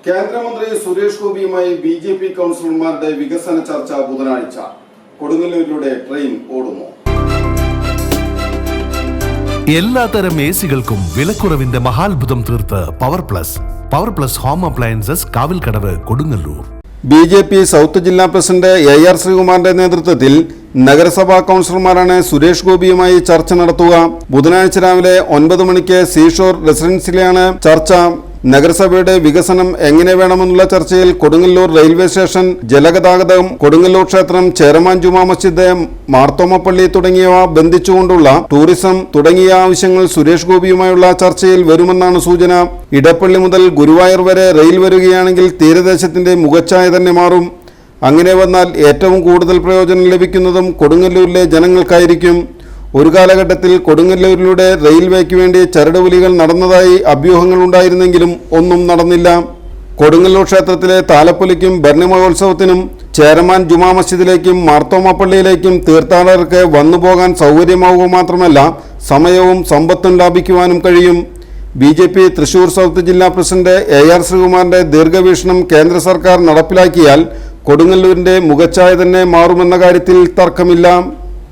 കേന്ദ്രമന്ത്രി സുരേഷ് ഗോപിയുമായി ബിജെപി കൗൺസിലർമാരുടെ വികസന ചർച്ച ബുധനാഴ്ച. കൊടുങ്ങല്ലൂരിലൂടെ ട്രെയിൻ ഓടുന്നു. എല്ലാത്തരം എസികൾക്കും വിലക്കുറവിന്റെ മഹാത്ഭുതം തീർത്ത് power plus home appliances Kavilkadavu Kodungallur. BJP south ജില്ലാ പ്രസിഡന്റ് AR ശ്രീകുമാറിന്റെ നേതൃത്വത്തിൽ നഗരസഭാ കൗൺസിലർമാരാണ് സുരേഷ് ഗോപിയുമായി ചർച്ച നടത്തുക. ബുധനാഴ്ച രാവിലെ 9 മണിക്ക് സീഷോർ റെസിഡൻസിലാണ് ചർച്ച. നഗരസഭയുടെ വികസനം എങ്ങനെ വേണമെന്നുള്ള ചർച്ചയിൽ കൊടുങ്ങല്ലൂർ റെയിൽവേ സ്റ്റേഷൻ, ജലഗതാഗതം, കൊടുങ്ങല്ലൂർ ക്ഷേത്രം, ചേരമാൻ ജുമാ മസ്ജിദ്, മാർത്തോമപ്പള്ളി തുടങ്ങിയവ ബന്ധിച്ചുകൊണ്ടുള്ള ടൂറിസം തുടങ്ങിയ ആവശ്യങ്ങൾ സുരേഷ് ഗോപിയുമായുള്ള ചർച്ചയിൽ വരുമെന്നാണ് സൂചന. ഇടപ്പള്ളി മുതൽ ഗുരുവായൂർ വരെ റെയിൽ വരികയാണെങ്കിൽ തീരദേശത്തിന്റെ മുഖച്ഛായ തന്നെ മാറും. അങ്ങനെ വന്നാൽ ഏറ്റവും കൂടുതൽ പ്രയോജനം ലഭിക്കുന്നതും കൊടുങ്ങല്ലൂരിലെ ജനങ്ങൾക്കായിരിക്കും. ഒരു കാലഘട്ടത്തിൽ കൊടുങ്ങല്ലൂരിലൂടെ റെയിൽവേക്ക് വേണ്ടി ചരടുവലികൾ നടന്നതായി അഭ്യൂഹങ്ങൾ ഉണ്ടായിരുന്നെങ്കിലും ഒന്നും നടന്നില്ല. കൊടുങ്ങല്ലൂർ ക്ഷേത്രത്തിലെ താലപ്പൊലിക്കും ഭരണി മഹോത്സവത്തിനും ചേരമാൻ ജുമാ മസ്ജിദിലേക്കും മാർത്തോമപ്പള്ളിയിലേക്കും തീർത്ഥാടകർക്ക് വന്നുപോകാൻ സൗകര്യമാവുക മാത്രമല്ല സമയവും സമ്പത്തും ലാഭിക്കുവാനും കഴിയും. ബിജെപി തൃശൂർ സൗത്ത് ജില്ലാ പ്രസിഡന്റ് AR ശ്രീകുമാറിന്റെ ദീർഘവീക്ഷണം കേന്ദ്ര സർക്കാർ നടപ്പിലാക്കിയാൽ കൊടുങ്ങല്ലൂരിന്റെ മുഖച്ഛായ തന്നെ മാറുമെന്ന കാര്യത്തിൽ തർക്കമില്ല.